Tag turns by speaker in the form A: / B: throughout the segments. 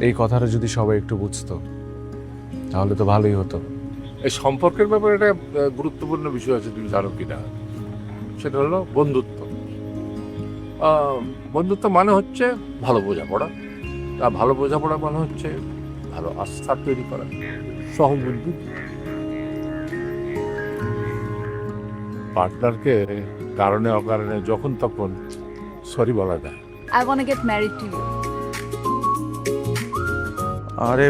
A: এই কথাটা যদি সবাই একটু বুঝতো তাহলে তো ভালোই হতো।
B: এই সম্পর্কের ব্যাপারে একটা গুরুত্বপূর্ণ বিষয় আছে, তুমি জানো কিনা? সেটা হলো বন্ধুত্ব। বন্ধুত্ব মানে হচ্ছে ভালো বোঝাপড়া। আর ভালো বোঝাপড়া মানে হচ্ছে ভালো আস্থা তৈরি করা, সহবুদ্ধি। পার্টনারকে কারণে অকারণে যখন তখন সরি বলা যায়।
C: I wanna get married to you.
A: আরে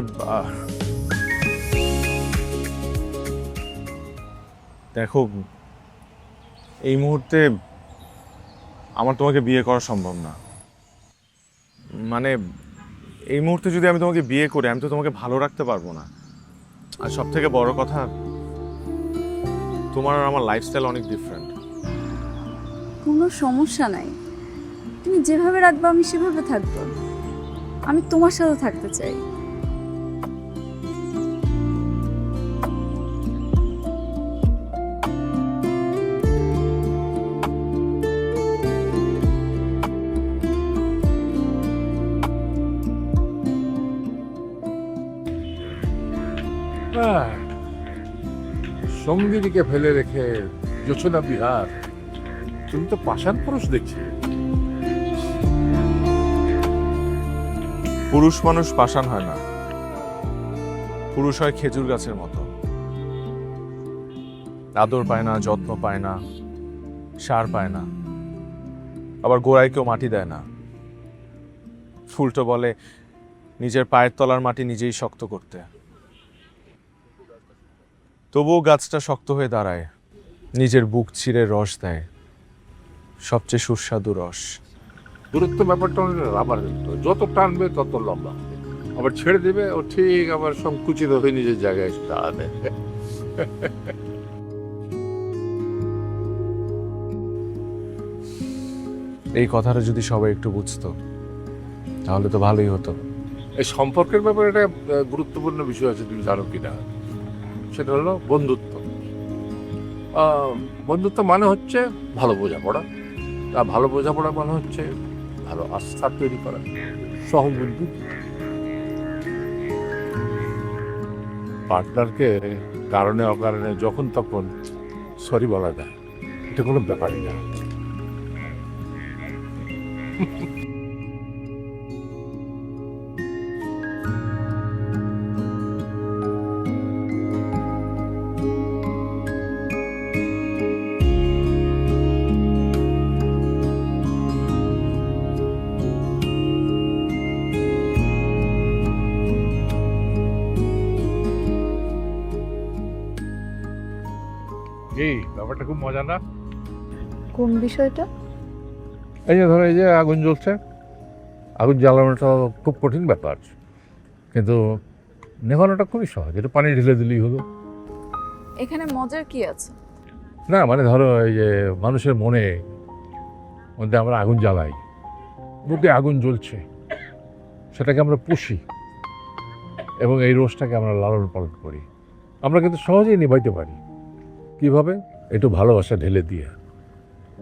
A: দেখো, এই মুহূর্তে আমার তোমাকে বিয়ে করা সম্ভব না। মানে এই মুহূর্তে যদি আমি তোমাকে বিয়ে করি আমি তো তোমাকে ভালো রাখতে পারবো না। আর সব থেকে বড় কথা, তোমার আর আমার লাইফস্টাইল অনেক ডিফারেন্ট।
C: কোনো সমস্যা নাই, তুমি যেভাবে রাখবে আমি সেভাবে থাকবো। আমি তোমার সাথে থাকতে চাই।
B: সঙ্গীদিকে ফেলে রেখে যোচনা বিহার, তুমি তো পাষাণ পুরুষ দেখছি।
A: পুরুষ মানুষ পাষাণ হয় না, পুরুষ হয় খেজুর গাছের মতো। আদর পায় না, যত্ন পায় না, সার পায় না, আবার গোড়ায় কেউ মাটি দেয় না। ফুলটো বলে নিজের পায়ের তলার মাটি নিজেই শক্ত করতে, তবুও গাছটা শক্ত হয়ে দাঁড়ায়, নিজের বুক চিরে রস দেয়, সবচেয়ে সুস্বাদু রস।
B: দূরত্ব ব্যাপারটা অনেক রাবার, যত টানবে তত লম্বা, আবার ছেড়ে দেবে ও ঠিক আবার সংকুচিত হয়ে নিজের জায়গায় এসে দাঁড়াবে।
A: এই কথাটা যদি সবাই একটু বুঝতো তাহলে তো ভালোই হতো।
B: এই সম্পর্কের ব্যাপারে একটা গুরুত্বপূর্ণ বিষয় আছে, তুমি জানো কিনা? সেটা হলো বন্ধুত্ব। বন্ধুত্ব মানে হচ্ছে ভালো বোঝাপড়া। আর ভালো বোঝাপড়া মানে হচ্ছে ভালো আস্থা তৈরি করা, সহবুদ্ধি। পার্টনারকে কারণে অকারণে যখন তখন সরি বলা যায়, এটা কোনো ব্যাপারই না। এই ব্যাপারটা খুব মজা না?
C: কোন বিষয়টা?
B: এই যে ধরো, এই যে আগুন জ্বলছে, আগুন জ্বালানোটা খুব কঠিন ব্যাপার, কিন্তু নেভানোটা খুবই সহজ। এটা পানি ঢেলে দিলেই হলো।
C: এখানে মজার কি আছে?
B: না মানে ধরো, এই যে মানুষের মনে মধ্যে আমরা আগুন জ্বালাই, বুকে আগুন জ্বলছে, সেটাকে আমরা পুষি এবং এই রোষটাকে আমরা লালন পালন করি। আমরা কিন্তু সহজেই নিভাইতে পারি। কিভাবে? একটু ভালোবাসা ঢেলে দিয়ে।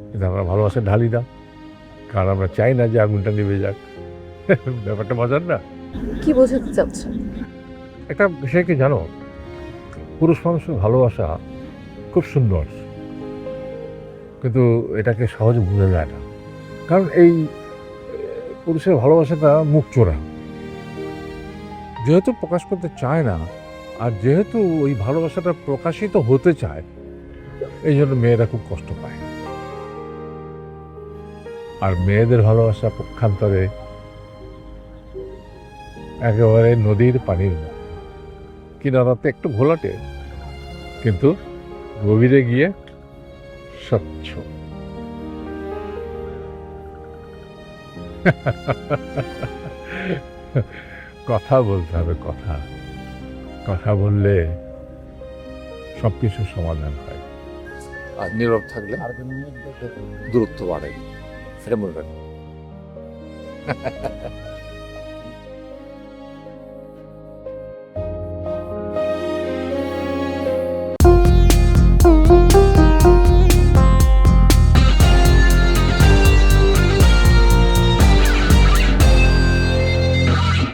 B: কিন্তু আমরা ভালোবাসা ঢালি না, কারণ আমরা চাই না যে আগুনটা নিভে যাক। ব্যাপারটা মজার না?
C: কি বোঝাতে চাচ্ছেন?
B: একটা বিষয় কি জানো, পুরুষ মানুষের ভালোবাসা খুব সুন্দর, কিন্তু এটাকে সহজে বোঝা যায় না। কারণ এই পুরুষের ভালোবাসাটা মুখ চোরা, যেহেতু প্রকাশ করতে চায় না, আর যেহেতু ওই ভালোবাসাটা প্রকাশিত হতে চায়, এই জন্য মেয়েরা খুব কষ্ট পায়। আর মেয়েদের ভালোবাসা পক্ষান্তরে একেবারে নদীর পানির মতো, কিনারাতে একটু ঘোলাটে, কিন্তু গভীরে গিয়ে স্বচ্ছ। কথা বলতে হবে, কথা কথা বললে সবকিছুর সমাধান হয়। আর নীরব থাকলে দূরত্ব বাড়ে, সেটা মনে রাখবে।